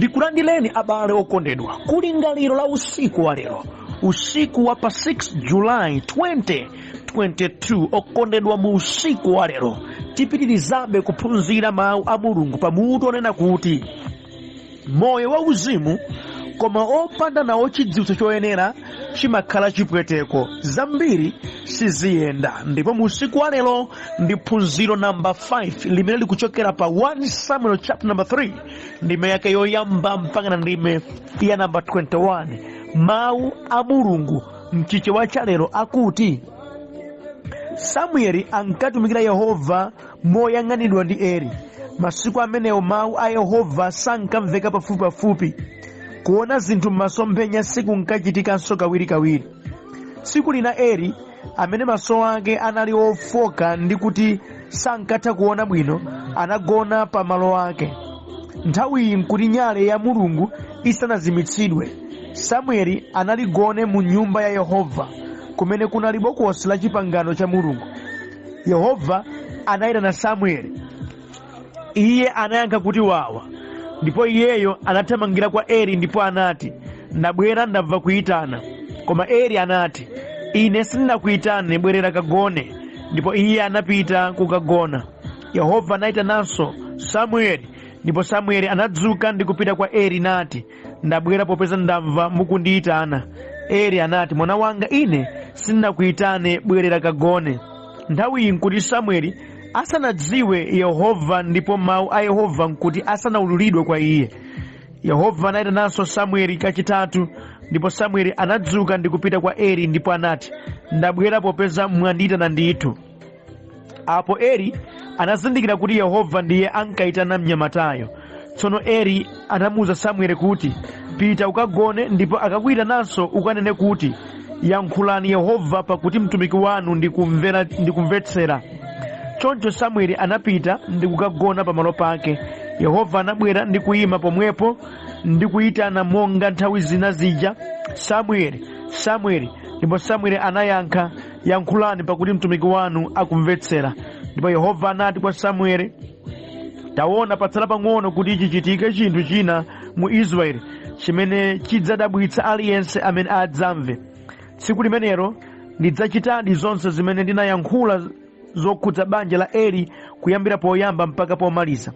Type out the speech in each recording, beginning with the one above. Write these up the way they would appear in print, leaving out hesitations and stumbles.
Ndikulandileni abale okondedwa kulingaliro la usiku wa lero, usiku wa pa 6 July 2022. Okondedwa mu usiku wa lero tipitirizabe kuphunzira mawu a Mulungu pamutu onena kuti moyo wa uzimu koma opanda nawo chidziwitso choyenera chimakhala chipweteko, zambiri siziyenda. Ndipo mu usiku wa lero ndi phunziro namba 5 limene likuchokera pa 1 Samuel chapter number 3 ndime yake yoyamba mpaka na ndime ya namba 21. Mawu a Mulungu mchichewa cha lero akuti Samueli ankatumikira Yehova moyang'anidwa ndi Eli. Masiku amenewo mawu a Yehova sankamveka pafupipafupi, kuona zinthu m'masomphenya sikunkachitikanso kawirikawiri. Tsiku lina Eli, amene maso ake anali ofoka ndi kuti sankatha kuona bwino, anagona pa malo ake. Nthawiyi nkuti nyale ya Mulungu isanazimitsidwe. Samueli analigone mu nyumba ya Yehova kumene kunali bokosi la chipangano cha Mulungu. Yehova anayitana Samueli. Iye anayankha kuti wawa. Ndipo iyeyo anathamangira kwa Eli ndipo anati, ndabwera ndamva kuyitana. Koma Eli anati, ine sindinakuyitane, bwerera kagone. Ndipo iye anapita kukagona. Yehova anayitananso Samueli, ndipo Samueli anadzuka ndi kupita kwa Eli nati, ndabwera popeza ndamva mukundiyitana. Eli anati, mwana wanga, ine sindinakuyitane, bwerera kagone. Nthawiyi nkuti Samueli asanadziwe Yehova, ndipo mawu a Yehova nkuti asanaululidwe kwa iye. Yehova anayitananso Samueli kachitatu, ndipo Samueli anadzuka ndi kupita kwa Eli ndipo anati, ndabwera popeza mwandiyitana ndithu. Apo Eli anazindikira kuti Yehova ndiye ankayitana mnyamatayo. Tsono Eli anamuwuza Samueli kuti, pita ukagone, ndipo akakuyitananso ukanene kuti, yankhulani Yehova, pakuti mtumiki wanu ndikumvetsera. Choncho Samueli anapita ndi kukagona pamalo pake. Yehova anabwera ndi kuyima pomwepo ndi kuyitana monga nthawi zina zija, Samueli, Samueli. Ndipo Samueli anayankha, yankhulani, pakuti mtumiki wanu akumvetsera. Ndipo Yehova anati kwa Samueli, taona patsala pang'ono kuti chichitike chinthu china mu Israeli chimene chidzadabwitsa aliyense amene adzamve. Tsiku limenelo ndidzachitadi zonse zimene ndinayankhula zokhudza banja la Eli kuyambira poyamba mpaka pomaliza,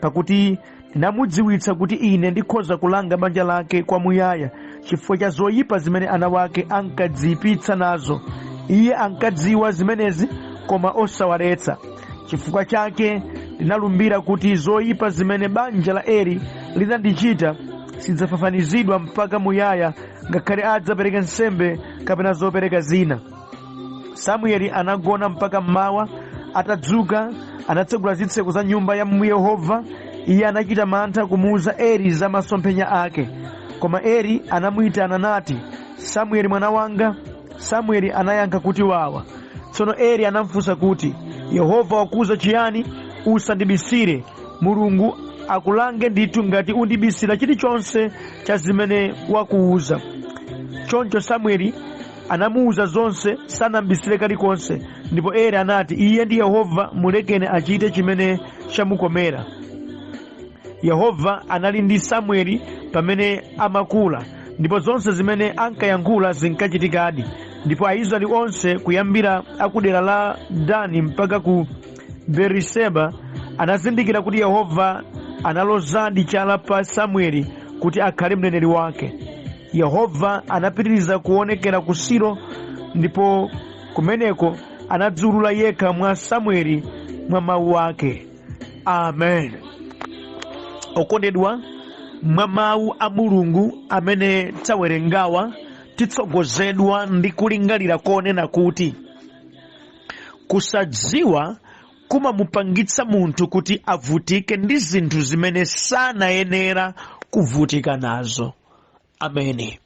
pakuti ndinamudziwitsa kuti ine ndikhoza kulanga banja lake kwamuyaya chifukwa cha zoyipa zimene ana wake ankadziyipitsa nazo. Iye ankadziwa zimenezi koma osawaletsa. Chifukwa chake ndinalumbira kuti zoyipa zimene banja la Eli linandichita sidzafafanizidwa mpaka muyaya, ngakhale adzapereka nsembe kapena zopereka zina. Samueli anagona mpaka mmawa. Atadzuka anatsegula zitseko za nyumba ya Yehova. Iye anachita mantha kumuwuza Eli za masomphenya ake. Koma Eli anamuyitana nati, Samueli mwana wanga. Samueli anayankha kuti wawa. Tsono Eli anamufunsa kuti, Yehova wakuwuza chiyani? Usandibisire. Mulungu akulange ndithu ngati undibisira chilichonse cha zimene wakuwuza. Choncho Samueli anamuwuza zonse, sanambisire kalikonse. Ndipo Eli anati, iye ndi Yehova, mulekeni achite chimene chamukomera. Yehova anali ndi Samueli pamene amakula, ndipo zonse zimene ankayankhula zinkachitikadi. Ndipo Aisraeli onse kuyambira akudera la Dani mpaka ku Beeriseba anazindikira kuti Yehova analozadi chala pa Samueli kuti akhale mneneri wake. Yehova anapitiriza kuonekera ku Silo, ndipo kumeneko anadzulula yekha mwa Samueli mwa mawu ake. Amen. Okondedwa, mwa mawu a Mulungu amene tawerengawa titsogozedwa ndi kulingalira konena kuti kusadziwa kumamupangitsa munthu kuti avutike ndi zinthu zimene sanayenera kuvutika nazo. Ameni.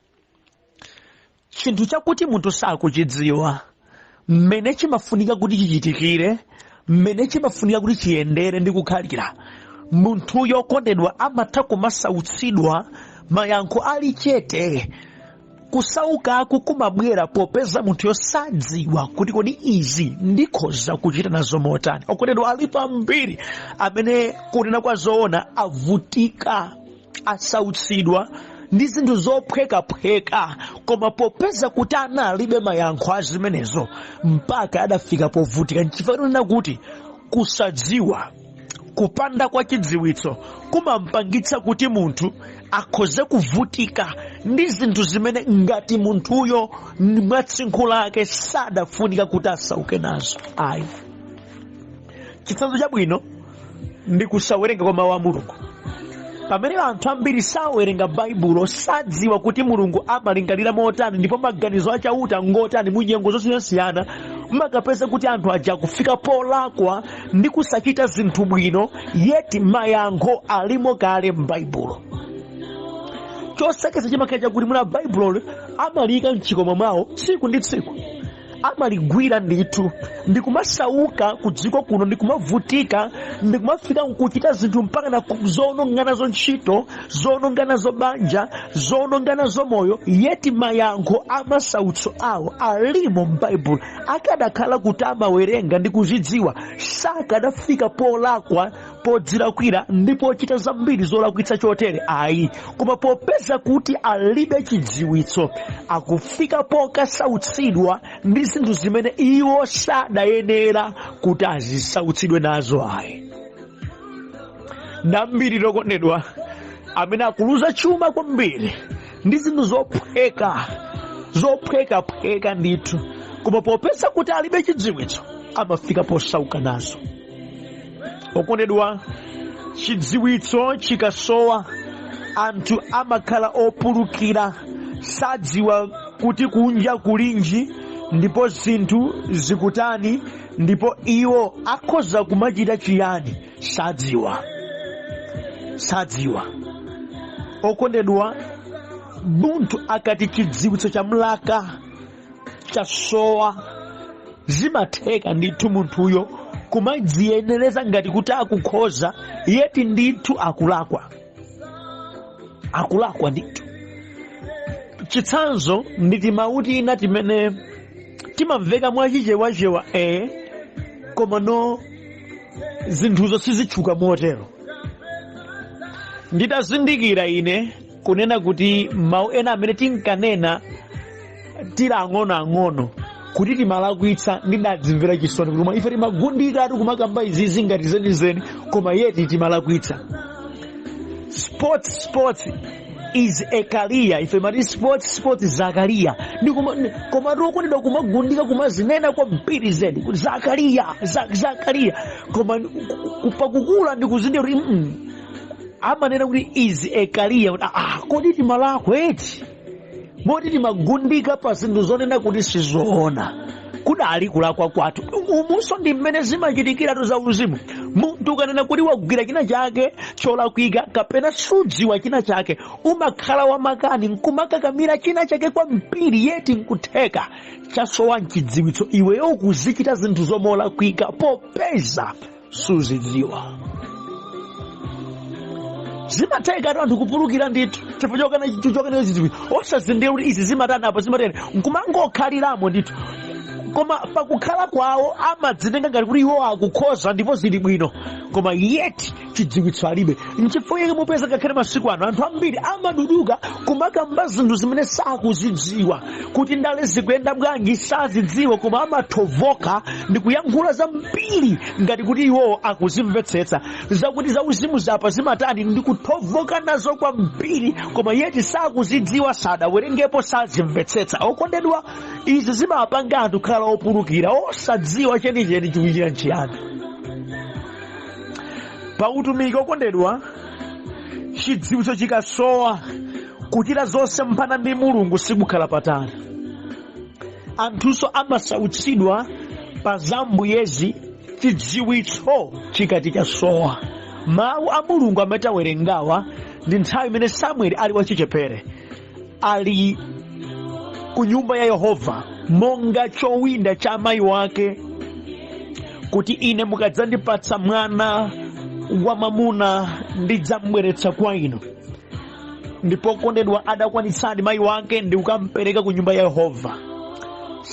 Chinthu chakuti munthu sakuchidziwa mmene chimafunika kuti chichitikire, mmene chimafunika kuti chiyendere ndi kukhalira, munthu yokondedwa amatha kumasautsidwa mayankho ali chete. Kusaukaku kumabwera popeza munthu yosadziwa kuti kodi izi ndikhoza kuchita nazo motani. Okondedwa, alipo ambiri amene kunena kwa zoona avutika asautsidwa ndi zinthu zophwekaphweka, koma popeza kuti analibe mayankho a zimenezo mpaka adafika povutika. Nchifukwa kuti kusadziwa, kupanda kwa chidziwitso kumampangitsa kuti munthu akhoze kuvutika ndi zinthu zimene ngati munthuyo mwa tsinkhu lake sadafunika kuti asauke nazo. Ayi, chitsanzo chabwino ndi kusawerenga kwa mawu a Mulungu. Pamene anthu ambiri sawerenga baibulo, sadziwa kuti Mulungu amalingalira motani ndipo maganizo achauta ngotani mu nyengo zosiyanasiyana, makapeza kuti anthu aja kufika polakwa ndi kusachita zinthu bwino, yeti mayankho alimo kale m'baibulo. Chosekesa chimakhala kuti muna baibulo amalika mchikomo mwawo tsiku ndi tsiku, amaligwira ndithu ndi kumasauka ku dziko kuno, ndi kumavutika, ndi kumafika nkuchita zinthu mpaka na zononganazo ntchito, zononganazo banja, zononganazo moyo, yeti mayankho amasautso awo alimo m'baibulo. Akadakhala kuti amawerenga ndi kuzidziwa, sakadafika polakwa, podzilakwira ndi pochita zambiri zolakwitsa chotere. Ayi, koma popeza kuti alibe chidziwitso, akufika pokasautsidwa ndi zinthu zimene iwo sadayenera kuti azisautsidwe nazo. Ayi, nambiri lokondedwa amene akuluza chuma kwambiri ndi zinthu zophwekaphweka ndithu, koma popeza kuti alibe chidziwitso amafika posauka nazo. Okondedwa, chidziwitso chikasowa anthu amakhala opulukira, sadziwa kuti kunja kulinji ndipo zinthu zikutani, ndipo iwo akhoza kumachita chiyani, sadziwa. Okondedwa, munthu akati chidziwitso cha mlaka chasowa, zimatheka ndithu munthuyo kumadziyenereza ngati kuti akukhoza, yeti ndithu akulakwa ndithu. Chitsanzo ndi timauti ina timene timamveka mwachichewachewa, koma no zinthuzo sizitchuka motero. Nditazindikira ine kunena kuti mawu ena amene tinkanena tili ang'onoang'ono kuti timalakwitsa, ndinadzimvera chisoni kuti ife timagundika kumakamba izizi ngati zenizeni, koma yeti timalakwitsa. Sports is a career. Ife mati sports Zakaria. Koma okondedwa kumagundika kumazinena kwa mpiri zedi kuti Zakaria, koma pakukula ndikuzindikira kuti amanena kuti is a career. Kodi timalakwa eti moti timagundika pa zinthu zonena kuti sizoona, kudali kulakwa kwathu. Umunso ndi mmene zimachitikiratu za uzimu. Munthu ukanena kuti wagwira china chake cholakwika kapena sudziwa china chake, umakhala wamakani nkumakakamira china chake kwa mpiri, yeti nkutheka chasowa mchidziwitso iweyo ukuzichita zinthu zomolakwika popeza suzidziwa. Zimatheka anthu kupulukira ndithu chifukwa chokana chidziwitso, osazindikira kuti izi zimatani apo zimatani, nkumangokhaliramo ndithu. Koma pakukhala kwawo amadzitenga ngati kuti iwo akukhoza ndipo zili bwino, koma yeti chidziwitso alibe. Nchifukwa chake mupeza ngakhale masiku ano anthu ambiri amaduduka kumakamba zinthu zimene sakuzidziwa, kuti ndale zikuyenda bwanji sazidziwa, koma amathovoka ndi kuyankhula zambiri ngati kuti iwo akuzimvetsetsa, zakuti zauzimu zapa zimatani ndi kuthovoka nazo kwambiri, koma yeti sakuzidziwa, sadawerengepo, sazimvetsetsa. Okondedwa, izi zimapanga anthu khala opulukira, osadziwa chenicheni chikuchita nchiyani. Pa utumiki okondedwa, chidziwitso chikasowa, kuchita zonse mphana ndi Mulungu sikukhala patali. Anthunso amasautsidwa pa zambuyezi chidziwitso chikati chasowa. Mawu a Mulungu amene tawerengawa ndi nthawi imene Samueli ali wachichepere, ali ku nyumba ya Yehova monga chowinda cha amayi wake, kuti ine mukadzandipatsa mwana wamwamuna ndidzamubweretsa kwa inu. Ndipo okondedwa, adakwanitsadi mayi wake ndi kukampereka ku nyumba ya Yehova.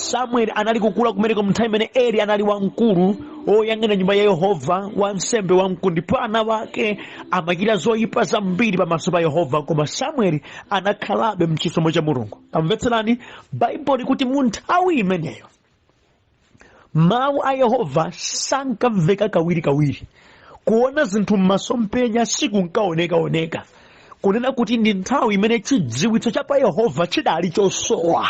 Samueli anali kukula kumeneko mnthawi imene Eli anali wamkulu oyang'ana nyumba ya Yehova, wansembe wamkulu, ndipo ana wake amachita zoyipa zambiri pamaso pa Yehova, koma Samueli anakhalabe mchisomo cha Mulungu. Amvetserani, Baibulo kuti mu nthawi imeneyo mawu a Yehova sankamveka kawirikawiri. Kuona zinthu m'masomphenya sikunkaonekaoneka, kunena kuti ndi nthawi imene chidziwitso cha pa Yehova chidali chosowa.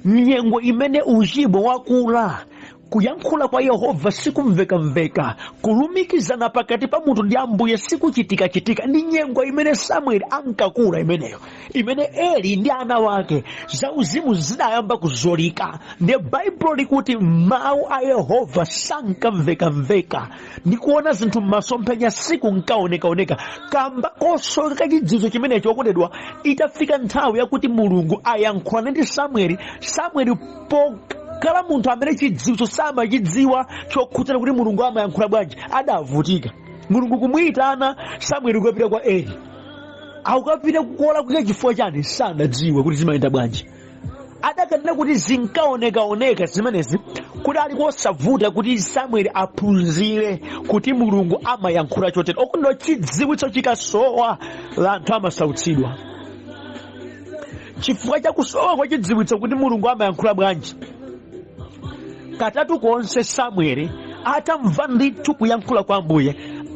Nyengo imene uchimo wakula, kuyankhula kwa Yehova sikumvekamveka, kulumikizana pakati pa munthu ndi Ambuye sikuchitikachitika. Ndi nyengo imene Samueli ankakula imeneyo, imene Eli ndi ana wake zauzimu zidayamba kuzolika. Ndiye Baibulo likuti mawu a Yehova sankamvekamveka, ndi kuona zinthu m'masomphenya sikunkaonekaoneka. Kamba kosowa kachidziwitso chimenecho okondedwa, itafika nthawi yakuti Mulungu ayankhulane ndi Samueli, Samueli kala munthu amene chidziwitso samachidziwa chokhudzana kuti Mulungu amayankhula bwanji, adavutika. Mulungu kumuyitana Samueli kukapita kwa Eli, akukapita kukola kuke chifukwa chani sanadziwe kuti zimayenda bwanji. Adakanena kuti zinkaonekaoneka zimenezi kuti ali kosavuta kuti Samueli aphunzire kuti Mulungu amayankhula chotere. Okondwa, chidziwitso chikasowa anthu amasautsidwa. Chifukwa cha kusowa kwa chidziwitso kuti Mulungu amayankhula bwanji, katatu konse Samueli atamva ndithu kuyankhula kwa Ambuye,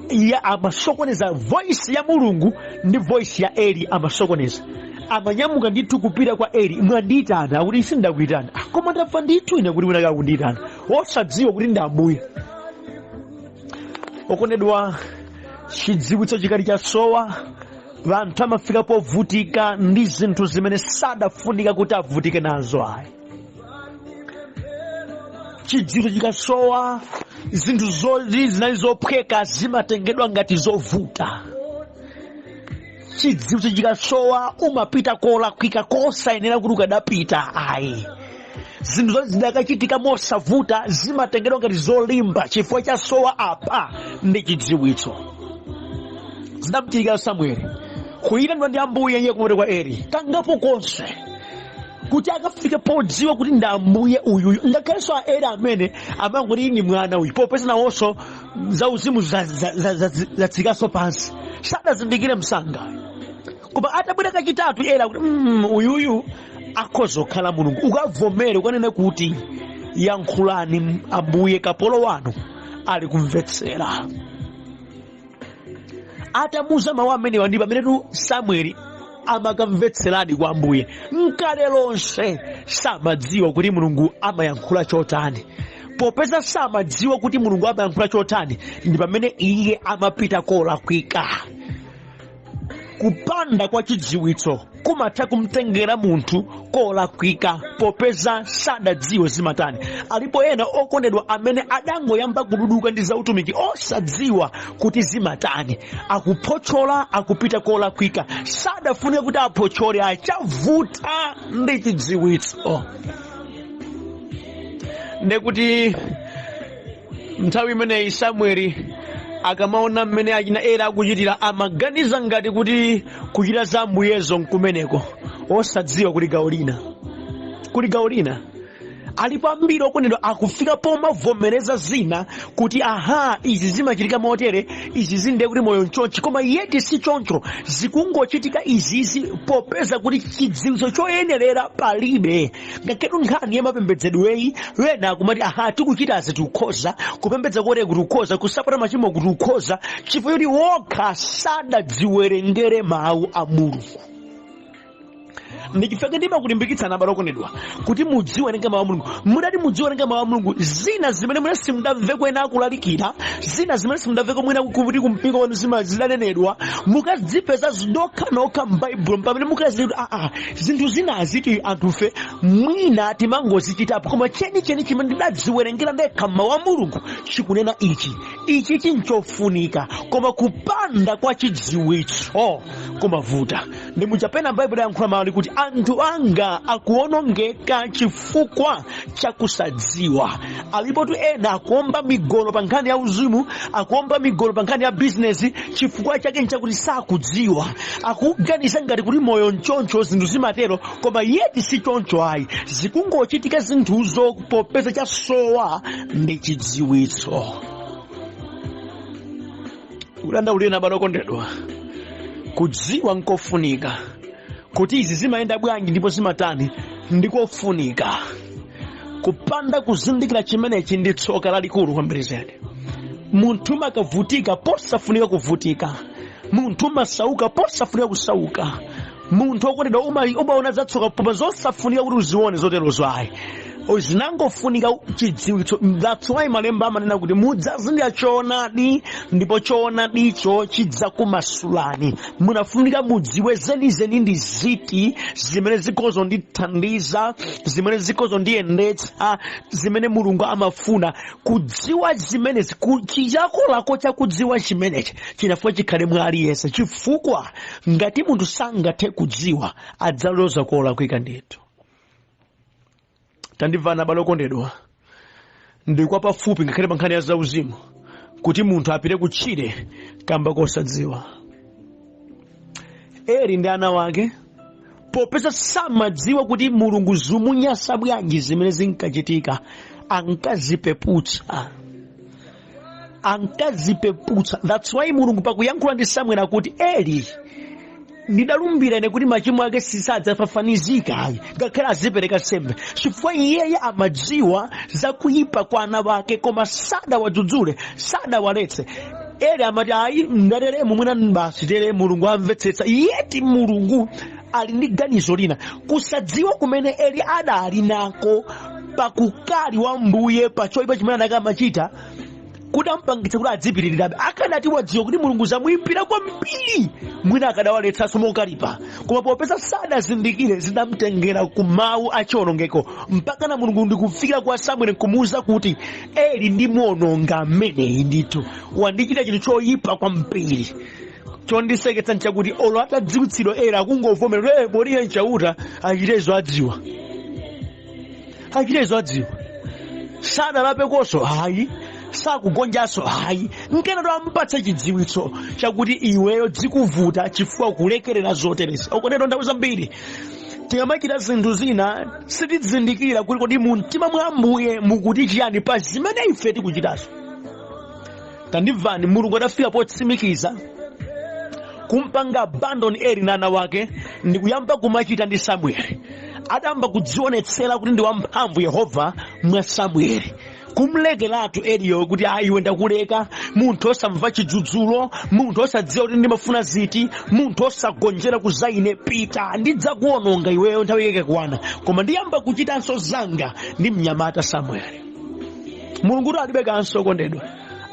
iye amasokoneza voice ya Mulungu ndi voice ya Eli amasokoneza. Amanyamuka ndithu kupita kwa Eli, mwandiyitana kuti sindakuyitana, koma ndamva ndithu ine kuti munaka kundiyitana, wosadziwa kuti ndi Ambuye. Okondedwa, chidziwitso chikali chasowa, anthu amafika povutika ndi zinthu zimene sadafunika kuti avutike nazo. Ayi, chidziwitso chikasowa, zinthu zinali zophweka zimatengedwa ngati zovuta. Chidziwitso chikasowa, umapita kolakwika kosayenera kuti ukadapita. Ayi, zinthu zoti zidakachitika mosavuta zimatengedwa ngati zolimba chifukwa chasowa apa ndi chidziwitso. Zinamuchitikira Samueli kuyitanidwa ndi Ambuye iye kumati kwa Eli kangapo konse kuti akafike podziwa kuti ndi Ambuye uyuyu. Ngakhalenso Eli amene amangoti ndi mwana uyu, popeza nawonso zauzimu zatsikanso pansi, sadazindikire msanga. Koma atabwera kachitatu Eli akuti uyuyu akhoza kukhala Mulungu. Ukavomere ukanene kuti yankhulani Ambuye, kapolo wanu ali kumvetsera. Atamuza mawu amenewa ndi pamenetu Samueli amakamvetseradi kwa Ambuye. Nkale lonse samadziwa kuti Mulungu amayankhula chotani. Popeza samadziwa kuti Mulungu amayankhula chotani, ndi pamene iye amapita kolakwika. Kupanda kwa chidziwitso kumatha kumtengera munthu kolakwika, popeza sadadziwe zimatani. Alipo ena okondedwa amene adangoyamba kududuka ndi zautumiki osadziwa kuti zimatani, akuphochola akupita kolakwika. Sadafunika kuti aphochole, achavuta ndi chidziwitso. Ndekuti nthawi imeneyi Samueli akamaona mmene achina Eli akuchitira, amaganiza ngati kuti kuchita za Ambuyezo nkumeneko, osadziwa kuli gawo lina. Alipo ambiri okondedwa akufika pomavomereza zina kuti aha, izi zimachitika motere, izi zinde kuti moyo nchonchi, koma yeti si choncho, zikungochitika izizi popeza kuti chidziwitso choyenerera palibe. Ngaketu nkhani yamapembedzedweyi, wena akumati aha, tikuchitazi tikukhoza, kupembedza kotere kuti ukhoza, kusapota machimo kuti ukhoza, chifukwa kuti wokha sadadziwerengere mawu a Mulungu. Ndichifeke ndimakulimbikitsana abale okondedwa kuti mudziwerenga mawu a Mulungu. Mudati mudziwerenga mawu a Mulungu, zina zimene mwina simudamve kwena akulalikira, zina zimene simudamve mwina kuti kumpingo wanu zidanenedwa, mukazipeza zidokha nokha m'Baibulo, pamene mukaziona zinthu zinazi anthufe mwina timangozichitapo, koma chenicheni chimene ndidadziwerengera ndekha mawu a Mulungu chikunena ichi chinchofunika. Koma kupanda kwa chidziwitso kumavuta. Ndi muchapena Baibulo yankhula mawu kuti anthu anga akuonongeka chifukwa cha kusadziwa. Alipo tu ena akuomba migolo pa nkhani ya uzimu, akuomba migolo pa nkhani ya business, chifukwa chake nchakuti sakudziwa. Akuganiza ngati kuti moyo nchoncho zinthu zimatero, koma yeti si choncho ayi. Zikungochitika zinthuzo popeza chasowa ndi chidziwitso. Ulanda ulena bado kondedwa. Kudziwa nkofunika. Kuti izi zimayenda bwanji ndipo zimatani ndikofunika. Kupanda kuzindikira chimenechi ndi tsoka lalikulu kwambiri zedi. Munthu makavutika posafunika kuvutika. Munthu masauka posafunika kusauka. Munthu okondedwa umaona zatsoka popa zosafunika kuti uzione zotero zwayi. Zinangofunika chidziwitso. That's why malemba amanena kuti mudzazindikira choonadi ndipo choonadicho chidzakumasulani. Munafunika mudziwe zenizeni ndi ziti zimene zikhoza ndithandiza, zimene zikhoza ndiyendetsa, zimene Mulungu amafuna. Kudziwa zimenezi, chilakolako cha kudziwa chimenechi chinafunika chikhale mwa aliyense, chifukwa ngati munthu sangathe kudziwa adzaloza kolakwika ndithu. Tandimvana balo kondedwa. Ndikwa pafupi ngakhale pa nkhani ya zauzimu kuti munthu apite kutchire kamba kosadziwa. Eri ndi ana wake popeza samadziwa kuti Mulungu zumunyasa bwanji zimene zinkachitika, ankazipeputsa. That's why Mulungu pakuyankhula ndi Samuel akuti Eli ndidalumbira ine kuti machimo ake sisadzafafanizika ngakhale azipereka nsembe, chifukwa iyeyo amadziwa zakuyipa kwa ana wake koma sadawadzudzule, sadawaletse. Eli amati ayi ndateremo mwina basi tere Mulungu amvetsetsa. Yeti Mulungu ali ndi ganizo lina. Kusadziwa kumene Eli adali nako pakukali wa mbuye pachoyipa chimene anakamachita kudampangitsa kuti adzipitirirabe. Akanati wadziwa kuti Mulungu zamuyimbira kwambiri mwina akadawaletsanso mokalipa, koma popeza sadazindikire zidamtengera ku mawu achiwonongeko mpaka na Mulungu ndikufikira kwa Samuel kumuwuza kuti Eli ndi muwononga ameneyi ndithu wandichita chinthu choyipa kwambiri. Chondiseketsa nchakuti olo atadziwitsidwa Eli akungovomera bodiye nchauta achitezo adziwa. Sadalapekonso hayi, sakugonjaso hayi. Nkena ampatsa chidziwitso chakuti iweyo dzikuvuta chifukwa kulekerera zoteresa. Okondedwa nthawi zambiri tikamachita zinthu zina sitizindikira kuti kodi mu mtima mwa Ambuye mukuti chiyani pa zimene ife tikuchitazo. Tandimvani, Mulungu adafika potsimikiza kumpanga abandon Eli na ana wake ndi kuyamba kumachita ndi Samueli. Adamba kudzionetsera kuti ndi wamphamvu Yehova mwa Samueli. Kumlekeratu Eliyo kuti iwe ndakuleka, munthu osamva chidzudzulo, munthu osadziwa kuti ndimafuna ziti, munthu osagonjera kuzaine, pita ndidzakuononga iweyo nthawi yake kuwana. Koma ndiyamba kuchitanso zanga ndi mnyamata Samueli. Mulungu alibe kanso kondedwa.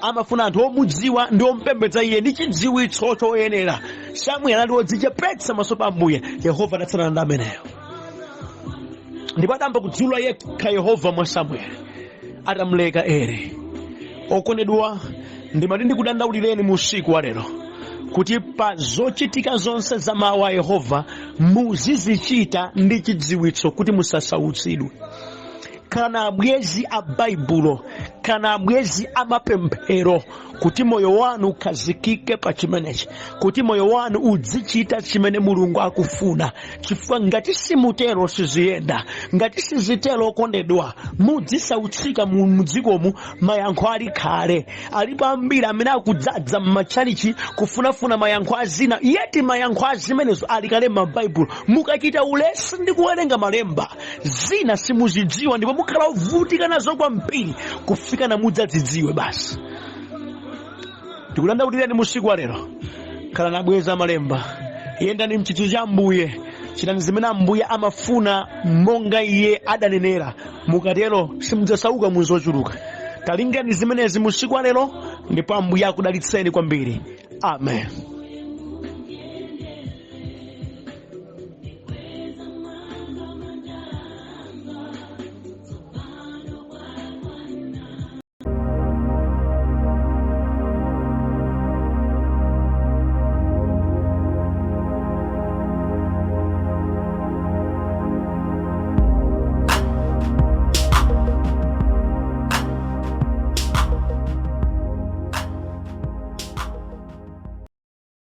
Amafuna anthu omudziwa ndi ompembedza iye ndi chidziwitso choyenera. Samueli ali wodzichepetsa maso pa Ambuye. Yehova adatsatana ndi ameneyo. Ndipo adamba kudziwula yekha Yehova mwa Samueli atamleka Eli. Okondedwa, ndimati ndikudandaulireni mu usiku wa lero kuti pa zochitika zonse za mawu a Yehova muzizichita ndi chidziwitso kuti musasautsidwe. Kana abwezi a Baibulo, kana abwezi a mapemphero, kuti moyo wanu ukhazikike pa chimenechi, kuti moyo wanu udzichita chimene Mulungu akufuna. Chifukwa ngati simutero siziyenda, ngati sizitero okondedwa mudzisautsika mu mdzikomu. Mayankho ali khale, alipo ambiri amene akudzadza m'matchalichi kufunafuna mayankho azina, yeti mayankho azimenezo ali kale m'Baibulo. Mukachita ulesi ndi kuwerenga malemba zina simuzidziwa ndipo mukhala ovutika nazo kwambiri kufika na mudzadzidziwe basi. Tikudandaulireni mu usiku wa lero, khala nabweza malemba, yendani mchitidwe cha Ambuye, chitani zimene Ambuye amafuna monga iye adanenera. Mukatero simudzasauka mu zochuluka. Talingani zimenezi mu usiku wa lero ndipo Ambuye akudalitseni kwambiri. Amen.